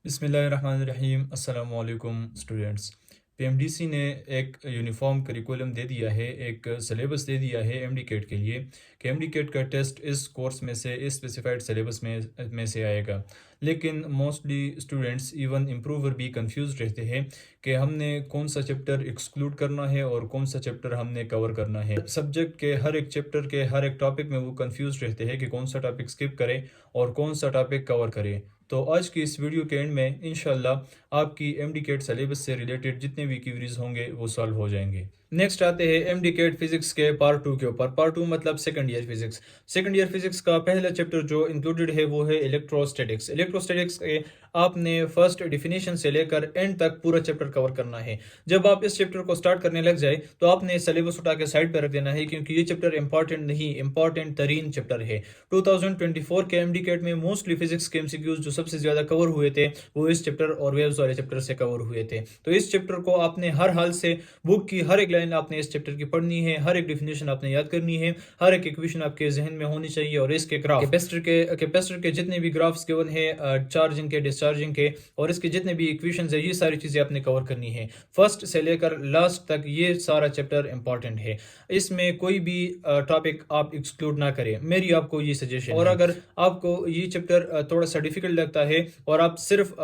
बिस्मिल्लाहिर्रहमानिर्रहीम। अस्सलामु अलैकुम स्टूडेंट्स। पीएमडीसी ने एक यूनिफॉर्म करिकुलम दे दिया है, एक सिलेबस दे दिया है एमडीकेट के लिए कि एमडीकेट का टेस्ट इस कोर्स में से इस स्पेसिफाइड सिलेबस में से आएगा। लेकिन मोस्टली स्टूडेंट्स इवन इम्प्रूवर भी कंफ्यूज रहते हैं कि हमने कौन सा चैप्टर एक्सक्लूड करना है और कौन सा चैप्टर हमने कवर करना है। सब्जेक्ट के हर एक चैप्टर के हर एक टॉपिक में वो कंफ्यूज रहते हैं कि कौन सा टॉपिक स्किप करें और कौन सा टॉपिक कवर करें। तो आज की इस वीडियो के एंड में इंशाल्लाह आपकी एमडीकेट सिलेबस से रिलेटेड जितने भी क्वेरीज होंगे वो सॉल्व हो जाएंगे। नेक्स्ट आते हैं एमडीकेट फिजिक्स के पार्ट 2 के ऊपर। पार्ट 2 मतलब second year physics. Second year physics का पहला चैप्टर जो इंक्लूडेड है वो है इलेक्ट्रोस्टैटिक्स। इलेक्ट्रोस्टैटिक्स के आपने फर्स्ट डिफिनेशन से लेकर एंड तक पूरा चैप्टर कवर करना है। जब आप इस चैप्टर को स्टार्ट करने लग जाए तो आपने सिलेबस उठा के साइड पर रख देना है, क्योंकि ये चैप्टर इंपॉर्टेंट नहीं, इंपॉर्टेंट तरीन चैप्टर है। 2024 के एमडीकेट में मोस्टली फिजिक्स के एमसीक्यूज जो सबसे ज्यादा कवर हुए थे वो इस चैप्टर और वेव्स वाले चैप्टर से कवर हुए थे। तो इस चैप्टर को आपने हर हाल से बुक की हर एक लाइन आपने इस चैप्टर की पढ़नी है, हर एक डिफिनेशन आपने याद करनी है, हर एक इक्वेशन आपके जहन में होनी चाहिए और इसके ग्राफ कैपेसिटर के जितने भी ग्राफ्स गिवन है, चार्जिंग के, डिस्चार्जिंग के और इसके जितने भी इक्वेशंस है, ये सारी चीजें आपने कवर करनी है। फर्स्ट से लेकर लास्ट तक ये सारा चैप्टर इंपॉर्टेंट है। इसमें कोई भी टॉपिक आप एक्सक्लूड ना करें, मेरी आपको ये सजेशन है। और अगर आपको ये चैप्टर थोड़ा सा डिफिकल्ट लगता है और आप सिर्फ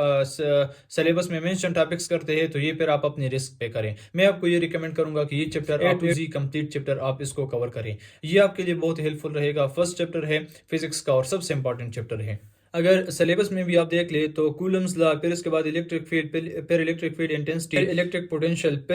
सिलेबस में मेंशन टॉपिक्स करते हैं तो ये फिर आप अपने रिस्क पे करें। मैं आपको ये रिकमेंड करूंगा कि ये chapter A to Z complete chapter आप इसको कवर करें, ये आपके लिए बहुत हेल्पफुल रहेगा। फर्स्ट चैप्टर है फिजिक्स का और सबसे इंपॉर्टेंट चैप्टर है। अगर सिलेबस में भी आप देख ले तो कूलम्स लॉ, फिर इसके बाद इलेक्ट्रिक फील्ड, फिर इलेक्ट्रिक फील्ड इंटेंसिटी, फिर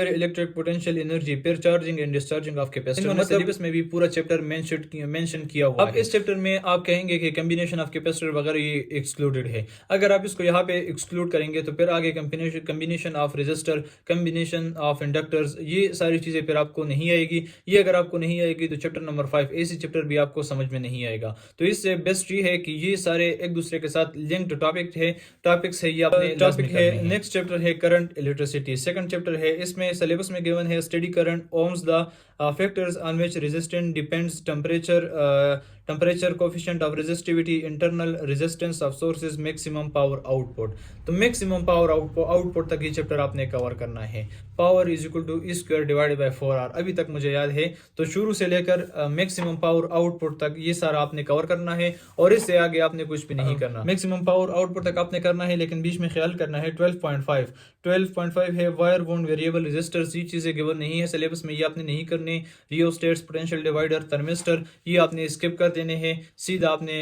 इलेक्ट्रिक पोटेंशियल एनर्जी, फिर charging and discharging of capacitor, मतलब सिलेबस में भी पूरा चैप्टर मेंशन किया हुआ है। अब इस चैप्टर में आप कहेंगे कि कॉम्बिनेशन ऑफ कैपेसिटर वगैरह ये एक्सक्लूडेड है। अगर आप इसको यहाँ पे एक्सक्लूड करेंगे तो फिर आगे combination of resistor, combination of inductors, ये सारी चीजें फिर आपको नहीं आएगी। ये अगर आपको नहीं आएगी तो चैप्टर नंबर 5 ऐसी चैप्टर भी आपको समझ में नहीं आएगा। तो इससे बेस्ट ये है कि ये सारे एक दूसरे के साथ लिंक्ड टॉपिक्स है, ये आपने टॉपिक है। नेक्स्ट चैप्टर है करंट इलेक्ट्रिसिटी। सेकंड चैप्टर है, इसमें सिलेबस में गिवन है steady current, Ohm's law, factors on which resistance depends, temperature coefficient of resistivity, internal resistance of sources, maximum power output. तो मैक्सिमम पावर आउटपुट तक ये chapter आपने cover करना है। Power is equal to E² divided by 4R, अभी तक मुझे याद है। तो शुरू से लेकर मैक्सिमम पावर आउटपुट तक ये सारा आपने कवर करना है और इससे आगे आपने कुछ भी नहीं करना। मैक्सिमम पावर आउटपुट तक आपने करना है, लेकिन बीच में ख्याल करना है 12.5 है वायर वोंड वेरिएबल रेजिस्टर्स, ये चीजें गिवन नहीं है सिलेबस में, ये आपने नहीं करने। रियोस्टेट्स, पोटेंशियल डिवाइडर, थर्मिस्टर, ये आपने स्किप कर देने हैं। सीधा आपने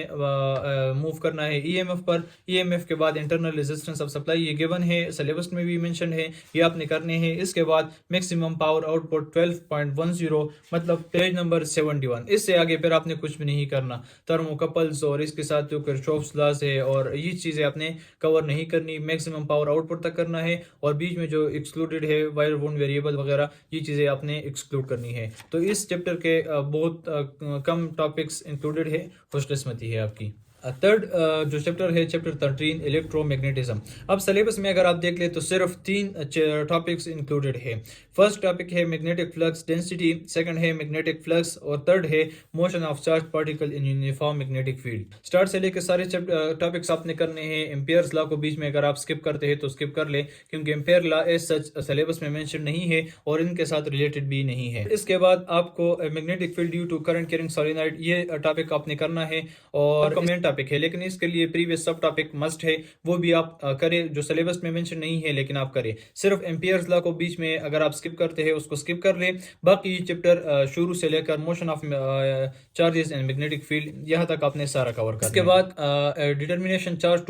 मूव करना है ईएमएफ पर। ईएमएफ के बाद इंटरनल रेजिस्टेंस ऑफ सप्लाई, ये गिवन है, सिलेबस में भी मेंशन है, ये आपने करने हैं। इसके बाद मैक्सिमम पावर आउटपुट 12.10, मतलब पेज नंबर 71। इससे आगे फिर आपने कुछ भी नहीं करना। थर्मोकपल्स और इसके साथ जो किरचॉफ्स लॉज है और ये चीजें आपने कवर नहीं करनी। मैक्सिमम पावर आउटपुट तक करना है और बीच में जो एक्सक्लूडेड है वायर वोंड वेरिएबल वगैरह, ये चीजें आपने एक्सक्लूड करनी है। तो इस चैप्टर के बहुत कम टॉपिक्स इंक्लूडेड है, खुशकिस्मती है आपकी। थर्ड जो चैप्टर है, चैप्टर 13 इलेक्ट्रोमैग्नेटिज्म। अब सिलेबस में अगर आप देख ले तो सिर्फ 3 टॉपिक्स इंक्लूडेड है। फर्स्ट टॉपिक है मैग्नेटिक फ्लक्स डेंसिटी, सेकंड है मैग्नेटिक फ्लक्स और थर्ड है motion of charge particle in uniform magnetic field. Start से लेकर सारे टॉपिक्स आपने करने हैं। एम्पियर्स लॉ को बीच में अगर आप स्किप करते हैं तो स्किप कर ले, क्योंकि ampere law as such syllabus में मेंशन नहीं है और इनके साथ रिलेटेड भी नहीं है। इसके बाद आपको magnetic field due to current carrying solenoid, ये टॉपिक आपने करना है और कमेंट टॉपिक है, लेकिन इसके लिए प्रीवियस सब टॉपिक मस्ट है, वो भी आप करें जो सिलेबस में मेंशन नहीं है, लेकिन आप करें। सिर्फ एम्पियर्स लॉ को बीच में अगर आप स्किप करते हैं उसको स्किप कर ले। बाकी चैप्टर शुरू से लेकर motion of charges and magnetic field, यहाँ तक आपने सारा कवर कर। इसके बाद determination charge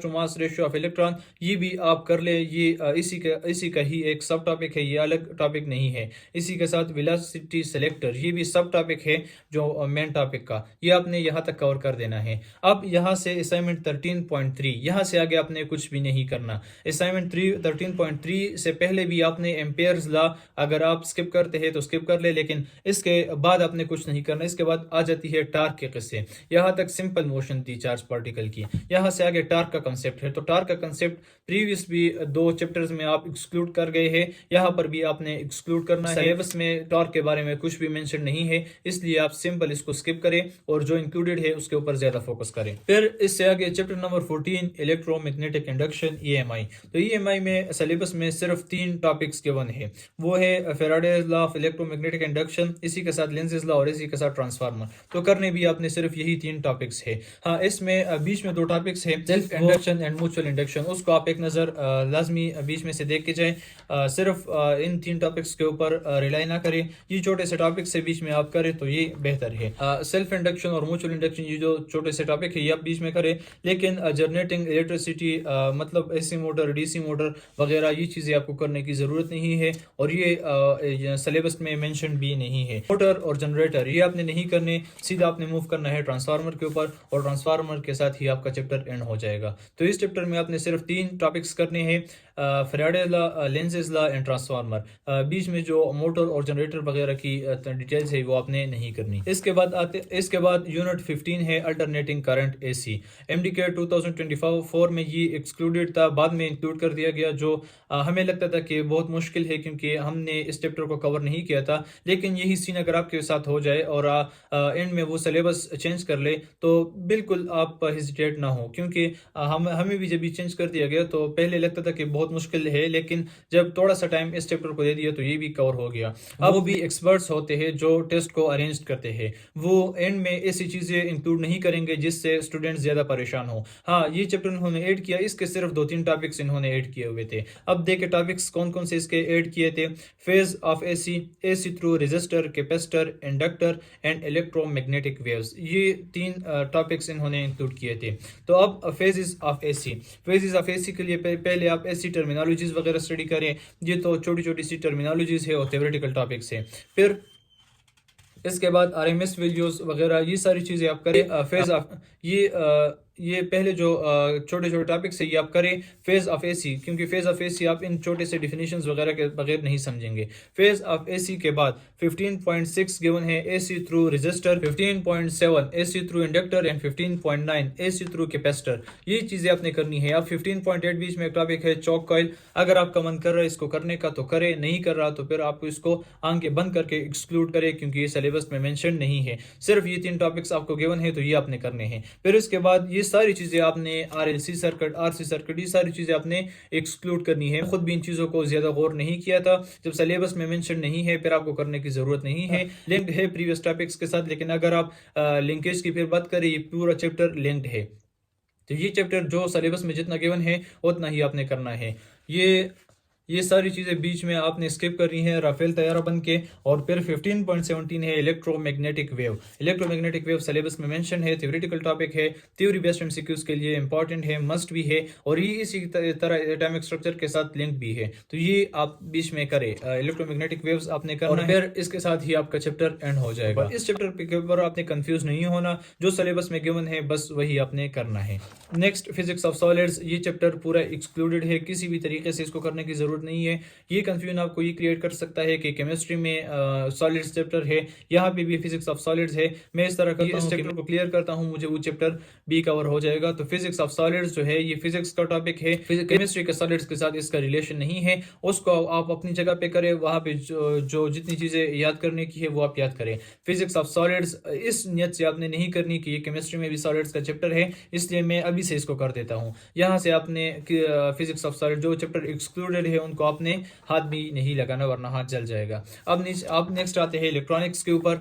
to mass ratio of electron, ये भी आप कर ले। ये इसी का ही एक सब टॉपिक है, ये अलग टॉपिक नहीं है। इसी के साथ वेलोसिटी सेलेक्टर, ये भी सब टॉपिक है जो मेन टॉपिक का, ये आपने यहाँ तक कवर कर देना है। अब यहाँ से असाइनमेंट 13.3, यहाँ से आगे आपने कुछ भी नहीं करना। असाइनमेंट 13.3 से पहले भी आपने एम्पेयर्स लॉ अगर आप स्किप करते हैं तो स्किप कर ले, लेकिन इसके बाद आपने कुछ नहीं करना। इसके बाद आ जाती है टार्क के किस्से। यहाँ तक सिंपल मोशन थी चार्ज पार्टिकल की, यहाँ से आगे टार्क का कंसेप्ट है। तो टार्क का कंसेप्ट प्रीवियस भी 2 चैप्टर्स में आप एक्सक्लूड कर गए हैं, यहाँ पर भी आपने एक्सक्लूड करना है। सिलेबस में टार्क के बारे में कुछ भी मेंशन नहीं है, इसलिए आप सिंपल इसको स्किप करें और जो इंक्लूडेड है उसके ऊपर ज्यादा फोकस फोकस करें। फिर इससे आगे chapter number 14 electromagnetic induction EMI। तो EMI में सिलेबस में सिर्फ 3 टॉपिक्स गिवन है, वो है Faraday's law of electromagnetic induction, इसी के साथ लेंज़ेस लॉ और इसी के साथ ट्रांसफार्मर। तो करने भी आपने सिर्फ यही 3 टॉपिक्स है। हाँ, इसमें बीच में 2 टॉपिक्स है, self induction and mutual induction, उसको आप एक नज़र लाजमी बीच में से देख के जाएं। सिर्फ इन 3 टॉपिक्स के ऊपर रिलाई ना करें, ये छोटे से टॉपिक से बीच में आप करें तो ये बेहतर है। सेल्फ इंडक्शन और म्यूचुअल इंडक्शन ये जो छोटे से टॉपिक है ये आप बीच में करें, लेकिन जनरेटिंग इलेक्ट्रिसिटी मतलब AC मोटर, DC मोटर वगैरह ये चीज़ें आपको करने की ज़रूरत नहीं है और ये सिलेबस में मेंशन भी नहीं है। मोटर और जनरेटर ये आपने नहीं करने, सीधा आपने मूव करना है ट्रांसफार्मर के ऊपर और ट्रांसफार्मर के साथ ही आपका चैप्टर एंड हो जाएगा। तो इस चैप्टर में आपने सिर्फ 3 टॉपिक्स करने हैं, Faraday law, Lenz's law and transformer. बीच में जो मोटर और जनरेटर वगैरह की डिटेल्स है वो आपने नहीं करनी। इसके बाद यूनिट 15 है अल्टरनेटिंग करंट AC। MDCAT 2024 में ये एक्सक्लूडेड था, बाद में इंक्लूड कर दिया गया, जो हमें लगता था कि बहुत मुश्किल है क्योंकि हमने इस चैप्टर को कवर नहीं किया था। लेकिन यही सीन अगर आपके साथ हो जाए और एंड में वो सिलेबस चेंज कर ले तो बिल्कुल आप हेजिटेट ना हो, क्योंकि हमें भी जब भी चेंज कर दिया गया तो पहले लगता था कि बहुत मुश्किल है, लेकिन जब थोड़ा सा टाइम इस चैप्टर को दे दिया तो ये भी कवर हो गया। अब वो भी एक्सपर्ट्स होते हैं जो टेस्ट को अरेंज करते हैं, वो एंड में ऐसी चीज़ें इंक्लूड नहीं करेंगे जिससे स्टूडेंट्स ज़्यादा परेशान हो। हाँ, ये चैप्टर उन्होंने ऐड किया, इसके सिर्फ 2-3 टॉपिक्स इन्होंने ऐड किए हुए थे। अब देखे टॉपिक्स कौन कौन से इसके ऐड किए थे। Phase of AC through resistor, capacitor, inductor and electromagnetic waves, ये 3 टॉपिक्स इन्होंने इंक्लूड किए थे। तो अब फेजेस ऑफ AC के लिए पहले आप AC टर्मिनोलॉजीज वगैरह स्टडी करें, ये तो छोटी छोटी सी टर्मिनोलॉजीज है और थ्योरेटिकल टॉपिक्स है। फिर इसके बाद RMS वैल्यूज वगैरह ये सारी चीज़ें आप करें। फेज ऑफ ये पहले जो छोटे छोटे टॉपिक्स है ये आप करें। फेज ऑफ AC, क्योंकि फेज ऑफ AC आप इन छोटे से डिफिनेशंस वगैरह के बगैर नहीं समझेंगे। फेज ऑफ AC के बाद 15.6 गिवन है AC through resistor, 15.7 AC through inductor and 15.9 AC through capacitor. ये चीज़ें आपने करनी है। अब 15.8 बीच में एक टॉपिक है चौक कॉइल, अगर आपका मन कर रहा है इसको करने का तो करे, नहीं कर रहा तो फिर आपको इसको आंखें बंद करके एक्सक्लूड करें, क्योंकि ये सिलेबस में मेंशन नहीं है। सिर्फ ये 3 टॉपिक्स आपको गिवन है तो ये आपने करने हैं। फिर इसके बाद ये सारी चीज़ें आपने RLC सर्किट, RC सर्किट, ये सारी चीज़ें आपने एक्सक्लूड करनी है। खुद भी इन चीज़ों को ज़्यादा गौर नहीं किया था, जब सिलेबस में मेंशन नहीं है फिर आपको करने की ज़रूरत नहीं है। लिंक्ड है प्रीवियस टॉपिक्स के साथ, लेकिन अगर आप लिंकेज की फिर बात करें, ये पूरा चैप्टर लिंक्ड है। तो ये चैप्टर जो सिलेबस में जितना गिवन है उतना ही आपने करना है। ये सारी चीज़ें बीच में आपने स्किप करनी है राफेल तैयारा बन के। और फिर 15.17 है इलेक्ट्रोमैग्नेटिक वेव सिलेबस में मेंशन है, थ्योरेटिकल टॉपिक है, थ्योरी बेस्ड MCQs के लिए इंपॉर्टेंट है, मस्ट भी है, और ये इसी तरह एटॉमिक स्ट्रक्चर के साथ लिंक भी है। तो ये आप बीच में करें, इलेक्ट्रोमैग्नेटिक वेव्स आपने करना है, फिर इसके साथ ही आपका चैप्टर एंड हो जाएगा। इस चैप्टर के ऊपर आपने कंफ्यूज नहीं होना, जो सिलेबस में गिवन है बस वही आपने करना है। नेक्स्ट फिजिक्स ऑफ सॉलिड्स, ये चैप्टर पूरा एक्सक्लूडेड है, किसी भी तरीके से इसको करने की जरूरत नहीं है। ये कंफ्यूजन आपको ये क्रिएट कर सकता है कि केमिस्ट्री में सॉलिड्स चैप्टर है, यहाँ पे भी फिजिक्स ऑफ सॉलिड्स है। मैं इस तरह करता हूँ, इस चैप्टर को क्लियर करता हूँ, मुझे वो चैप्टर भी कवर हो जाएगा। तो फिजिक्स ऑफ सॉलिड्स जो है ये फिजिक्स का टॉपिक है, केमिस्ट्री के सॉलिड्स के साथ इसका रिलेशन नहीं है। उसको आप अपनी जगह पे करें, वहाँ पे जो जितनी चीजें याद करने की है वो आप याद करें। फिजिक्स ऑफ सॉलिड्स इस नियत से आपने नहीं करनी कि ये केमिस्ट्री में भी सॉलिड्स का चैप्टर है, इसलिए मैं अभी से इसको कर देता हूँ। यहाँ से आपने फिजिक्स ऑफ सॉलिड जो चैप्टर एक्सक्लूडेड है उनको आपने हाथ भी नहीं लगाना, वरना हाथ जल जाएगा। अब नेक्स्ट आते हैं इलेक्ट्रॉनिक्स के ऊपर।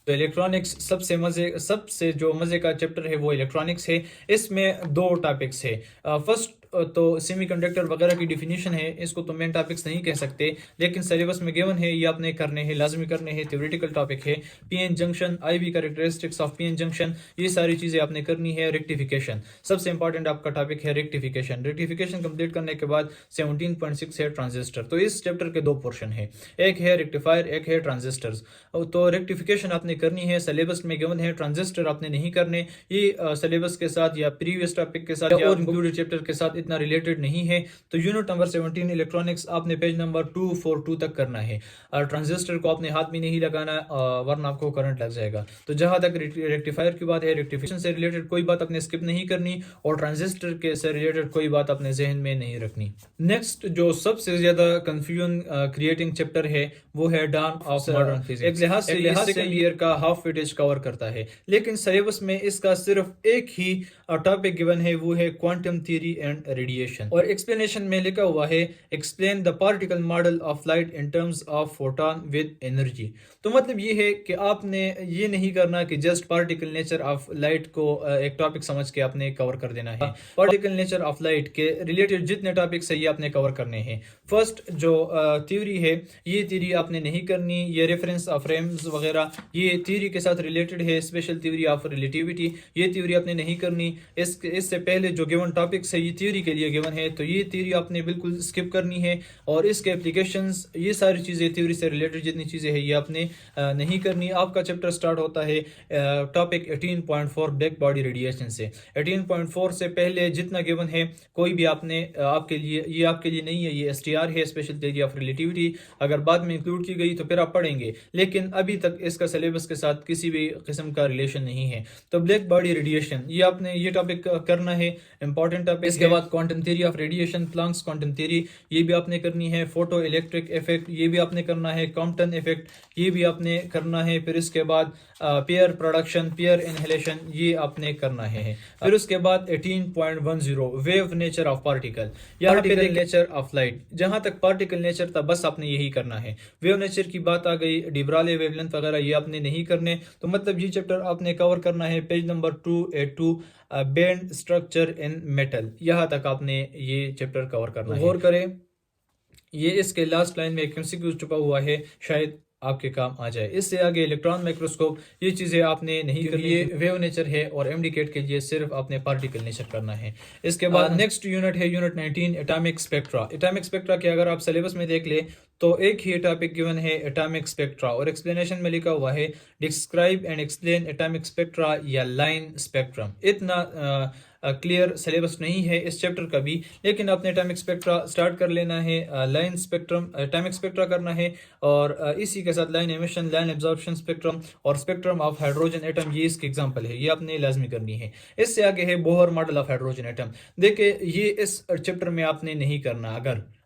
तो इलेक्ट्रॉनिक्स सबसे जो मजे का चैप्टर है वो इलेक्ट्रॉनिक्स है। इसमें 2 टॉपिक्स है। फर्स्ट तो सेमीकंडक्टर वगैरह की डिफिनीशन है, इसको तो मेन टॉपिक्स नहीं कह सकते, लेकिन सिलेबस में गिवन है, ये आपने करने हैं, लाजमी करने हैं। थ्योरेटिकल टॉपिक है PN junction, IV characteristics of PN junction, ये सारी चीजें आपने करनी है। रेक्टिफिकेशन सबसे इंपॉर्टेंट आपका टॉपिक है, रेक्टिफिकेशन कंप्लीट करने के बाद 17.6 है ट्रांजिस्टर। तो इस चैप्टर के 2 पोर्शन है, एक है रेक्टिफायर, एक है ट्रांजिस्टर्स। तो रेक्टिफिकेशन आपने करनी है, सिलेबस में गिवन है। ट्रांजिस्टर आपने नहीं करने, ये सिलेबस के साथ या प्रीवियस टॉपिक के साथ या इंक्लूडेड चैप्टर के साथ साथ इतना रिलेटेड नहीं है। तो यूनिट नंबर 17 इलेक्ट्रॉनिक्स आपने पेज नंबर 242 तक करना है। ट्रांजिस्टर को आपने हाथ में नहीं लगाना, वरना आपको करंट लग जाएगा। तो जहां तक रेक्टिफायर की बात है, रेक्टिफिकेशन से रिलेटेड कोई बात आपने स्किप नहीं करनी और ट्रांजिस्टर के से रिलेटेड कोई बात अपने जहन में नहीं रखनी। नेक्स्ट जो सबसे ज्यादा कंफ्यूजन क्रिएटिंग चैप्टर है वो है डॉन ऑफ मॉडर्न फिजिक्स। एक लिहाज से सेकंड ईयर का हाफ वेटेज कवर करता है, लेकिन सिलेबस में इसका सिर्फ एक ही टॉपिक गिवन है, वो है क्वांटम थ्योरी एंड रेडिएशन। और एक्सप्लेनेशन में लिखा हुआ है explain the particle model of light in terms of photon with energy. तो मतलब ये है कि आपने ये नहीं करना कि just particle nature of light को एक टॉपिक समझ के आपने कवर कर देना है। पार्टिकल नेचर ऑफ लाइट के रिलेटेड जितने टॉपिक्स है ये आपने कवर करने हैं। फर्स्ट जो थ्योरी है, ये थ्योरी आपने नहीं करनी, ये रेफरेंस ऑफ फ्रेम्स वगैरह ये थ्योरी के साथ रिलेटेड है। स्पेशल थ्योरी ऑफ रिलेटिविटी ये थ्योरी आपने नहीं करनी। इससे पहले जो गिवन टॉपिक्स है ये थ्योरी के लिए गिवन है, तो ये थ्योरी आपने बिल्कुल स्किप करनी है। और इसके एप्लीकेशंस ये सारी चीज़ें थ्योरी से रिलेटेड जितनी चीज़ें हैं ये आपने नहीं करनी। आपका चैप्टर स्टार्ट होता है टॉपिक 18.4 ब्लैक बॉडी रेडिएशन से। 18.4 से पहले जितना गिवन है कोई भी आपने आपके लिए ये आपके लिए नहीं है, ये STR है, स्पेशल थ्योरी ऑफ रिलेटिविटी। अगर बाद में इंक्लूड की गई तो फिर आप पढ़ेंगे, लेकिन अभी तक इसका सिलेबस के साथ किसी भी किस्म का रिलेशन नहीं है। तो ब्लैक बॉडी रेडिएशन ये आपने ये टॉपिक करना है, इंपॉर्टेंट टॉपिक। इसके बाद quantum theory of radiation, Planck's quantum theory ये भी आपने करनी है। फोटो इलेक्ट्रिक इफेक्ट ये भी आपने करना है। कॉम्पटन इफेक्ट ये भी आपने करना है। फिर इसके बाद पेयर प्रोडक्शन, पेयर इनहेलेशन ये आपने करना है। फिर उसके बाद 18.10 वेव नेचर ऑफ पार्टिकल या पार्टिकल नेचर ऑफ लाइट। जहां तक पार्टिकल नेचर था बस आपने यही करना है। वेव नेचर की बात आ गई, डिब्राले वेवलेंथ वगैरह ये आपने नहीं करने। तो मतलब ये चैप्टर आपने कवर करना है page number 282 band structure in metal. यहाँ तक आपने ये चैप्टर कवर करना है। गौर करें, ये इसके लास्ट लाइन में एक MCQ छुपा हुआ है, शायद आपके काम आ जाए। इससे आगे इलेक्ट्रॉन माइक्रोस्कोप ये चीज़ें आपने नहीं करनी, ये वेव नेचर है और MD-CAT के लिए सिर्फ आपने पार्टिकल नेचर करना है। इसके बाद नेक्स्ट यूनिट है unit 19 atomic spectra. Atomic spectra के अगर आप सिलेबस में देख ले तो एक ही टॉपिक गिवन है एटॉमिक स्पेक्ट्रा, और एक्सप्लेनेशन में लिखा हुआ है describe and explain atomic spectra या लाइन स्पेक्ट्रम। इतना क्लियर सिलेबस नहीं है इस चैप्टर का भी, लेकिन आपने एटॉमिक स्पेक्ट्रा स्टार्ट कर लेना है। लाइन स्पेक्ट्रम एटॉमिक स्पेक्ट्रा करना है, और इसी के साथ line emission, line absorption spectrum और स्पेक्ट्रम ऑफ हाइड्रोजन एटम ये इसके एग्जांपल है, ये आपने लाजमी करनी है। इससे आगे है Bohr model of hydrogen atom. देखिए ये इस चैप्टर में आपने नहीं करना।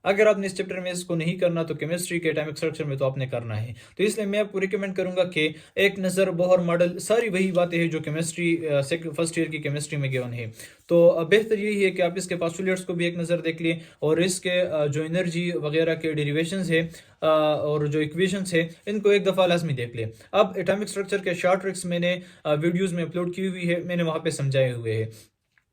अगर आपने इस चैप्टर में इसको नहीं करना तो केमिस्ट्री के एटॉमिक स्ट्रक्चर में तो आपने करना है। तो इसलिए मैं आपको रिकमेंड करूंगा कि एक नज़र बोहर मॉडल, सारी वही बातें हैं जो केमिस्ट्री फर्स्ट ईयर की केमिस्ट्री में गिवन है। तो बेहतर यही है कि आप इसके पास्टुलेट्स को भी एक नज़र देख लें, और इसके जो एनर्जी वगैरह के डेरिवेशंस है और जो इक्वेशंस है इनको एक दफ़ा लाजमी देख लें। अब एटॉमिक स्ट्रक्चर के शॉर्ट ट्रिक्स मैंने वीडियोज़ में अपलोड की हुई है, मैंने वहाँ पर समझाए हुए हैं।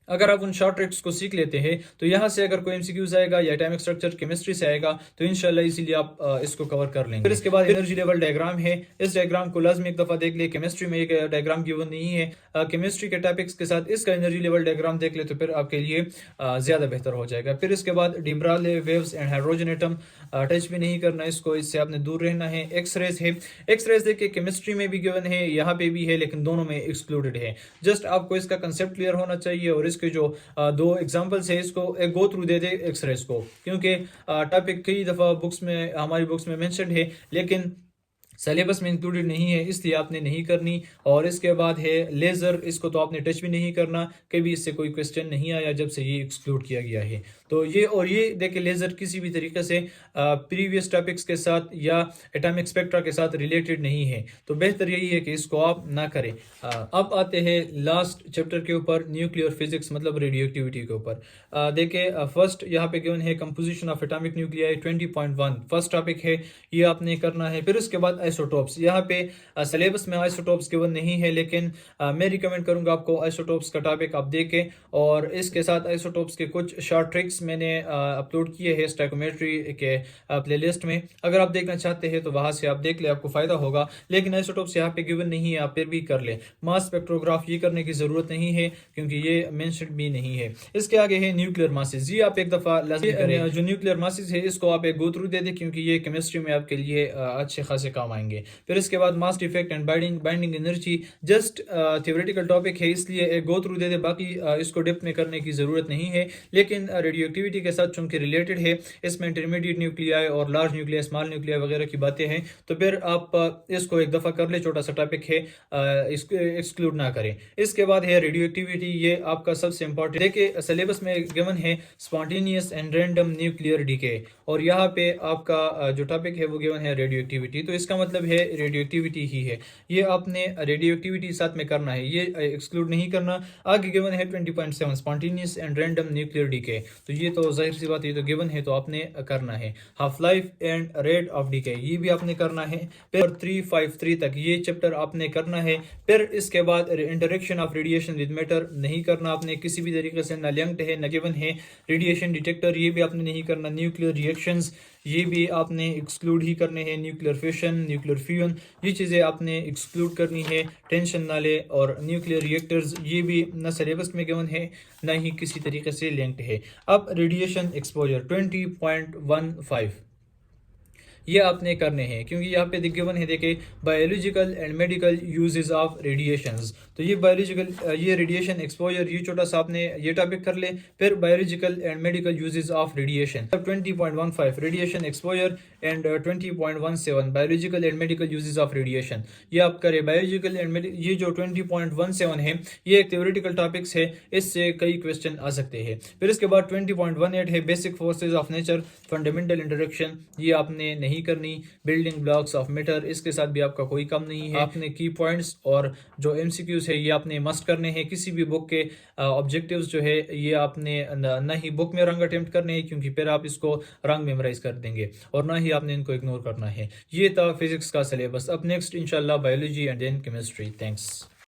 अगर आप उन शॉर्ट ट्रिक्स को सीख लेते हैं तो यहाँ से अगर कोई MCQs आएगा या एटॉमिक स्ट्रक्चर केमिस्ट्री से आएगा तो इंशाल्लाह इसीलिए आप इसको कवर कर लेंगे। फिर इसके बाद एनर्जी लेवल डायग्राम है, इस डायग्राम को लाजमी एक दफ़ा देख ले। केमिस्ट्री में एक डायग्राम गिवन नहीं है, केमिस्ट्री के टॉपिक्स के साथ इसका एनर्जी लेवल डायग्राम देख ले तो फिर आपके लिए ज़्यादा बेहतर हो जाएगा। फिर इसके बाद de Broglie waves and hydrogen atom touch भी नहीं करना इसको, इससे आपने दूर रहना है। एक्सरेज है, एक्सरेज देखिए केमिस्ट्री में भी गिवन है, यहाँ पे भी है, लेकिन दोनों में एक्सक्लूडेड है। जस्ट आपको इसका कंसेप्ट क्लियर होना चाहिए, और के जो दो एग्जांपल्स है इसको एक गो थ्रू दे दे एक्सरेज को, क्योंकि टॉपिक कई दफ़ा बुक्स में, हमारी बुक्स में मेंशन है लेकिन सिलेबस में इंक्लूडेड नहीं है, इसलिए आपने नहीं करनी। और इसके बाद है लेज़र, इसको तो आपने टच भी नहीं करना, कभी इससे कोई क्वेश्चन नहीं आया जब से ये एक्सक्लूड किया गया है। तो ये और ये देखिए लेज़र किसी भी तरीके से प्रीवियस टॉपिक्स के साथ या एटॉमिक स्पेक्ट्रा के साथ रिलेटेड नहीं है, तो बेहतर यही है कि इसको आप ना करें। अब आते हैं लास्ट चैप्टर के ऊपर, न्यूक्लियर फिजिक्स मतलब रेडियोएक्टिविटी के ऊपर। देखिए फर्स्ट यहाँ पे गिवन है composition of atomic nuclei 20.1 first topic है, ये आपने करना है। फिर उसके बाद आइसोटोप्स, यहाँ पे सिलेबस में आइसोटोप्स गिवन नहीं है, लेकिन मैं रिकमेंड करूंगा आपको आइसोटोप्स का टॉपिक आप देखें, और इसके साथ आइसोटोप्स के कुछ शॉर्ट ट्रिक्स टॉपिक्स मैंने अपलोड किए हैं स्टोइकोमेट्री के प्लेलिस्ट में। अगर आप देखना चाहते हैं तो वहाँ से आप देख ले, आपको फ़ायदा होगा। लेकिन आइसोटोप्स यहाँ पे गिवन नहीं है, आप फिर भी कर ले। मास स्पेक्ट्रोग्राफ ये करने की ज़रूरत नहीं है क्योंकि ये मेंशन भी नहीं है। इसके आगे है न्यूक्लियर मासेस। ये आप एक दफ़ा लाज़मी करें। जो न्यूक्लियर मासेस है इसको आप एक गो थ्रू दे दें क्योंकि ये केमिस्ट्री में आपके लिए अच्छे खासे काम आएंगे। फिर इसके बाद mass defect and binding energy just theoretical topic है, इसलिए एक गो थ्रू दे दे, बाकी इसको डेप्थ में करने की ज़रूरत नहीं है। लेकिन रेडियो एक्टिविटी के साथ चूंकि रिलेटेड है, इसमें इंटरमीडिएट न्यूक्लियाई और लार्ज न्यूक्लियाई, स्मॉल न्यूक्लियाई वगैरह की बातें हैं, तो फिर आप इसको एक दफ़ा कर ले। छोटा सा टॉपिक है, इसको एक्सक्लूड ना करें। इसके बाद है रेडियो एक्टिविटी, ये आपका सबसे इंपॉर्टेंट। देखिए सिलेबस में गिवन है spontaneous and random nuclear decay, और यहाँ पे आपका जो टॉपिक है वो गिवन है रेडियो एक्टिविटी। तो इसका मतलब है रेडियो एक्टिविटी ही है, ये आपने रेडियो एक्टिविटी साथ में करना है, ये एक्सक्लूड नहीं करना। आगे गिवन है 20.7 spontaneous and random nuclear decay, तो ये तो जाहिर सी बात है, ये तो गिवन है तो आपने करना है। Half life and rate of decay ये भी आपने करना है। फिर 353 तक ये चैप्टर आपने करना है। फिर इसके बाद interaction of radiation with matter नहीं करना आपने किसी भी तरीके से, ना लिंक्ड है ना गिवन है। रेडिएशन डिटेक्टर ये भी आपने नहीं करना। न्यूक्लियर रिएक्शंस ये भी आपने एक्सक्लूड ही करने हैं। न्यूक्लियर फिशन, न्यूक्लियर फ्यूजन ये चीज़ें आपने एक्सक्लूड करनी है। टेंशन ना ले। और न्यूक्लियर रिएक्टर्स ये भी ना सिलेबस में गिवन है ना ही किसी तरीके से लिंक्ड है। अब रेडिएशन एक्सपोजर 20.15 ये आपने करने हैं क्योंकि यहाँ पे गिवन है, देखे biological and medical uses of radiations. तो ये बायोलॉजिकल, ये रेडिएशन एक्सपोजर, ये छोटा सा आपने ये टॉपिक कर ले। फिर biological and medical uses of radiation 20.15 radiation exposure and 20.17 biological and medical uses of radiation ये आप करें। बायोलॉजिकल एंड ये जो 20.17 है ये एक थ्योरेटिकल टॉपिक्स है, इससे कई क्वेश्चन आ सकते हैं। फिर इसके बाद 20.18 है basic forces of nature, fundamental interaction ये आपने नहीं करनी। बिल्डिंग ब्लॉक्स ऑफ मैटर इसके साथ भी आपका कोई काम नहीं है। आपने की पॉइंट्स और जो एमसीक्यूज है ये आपने मस्ट करने हैं। किसी भी बुक के ऑब्जेक्टिव्स जो है ये आपने ना ही बुक में रंग अटेम्प्ट करने हैं क्योंकि फिर आप इसको रंग मेमोराइज कर देंगे, और ना ही आपने इनको इग्नोर करना है। ये था फिजिक्स का सिलेबस। अब नेक्स्ट इंशाल्लाह biology and then chemistry. Thanks.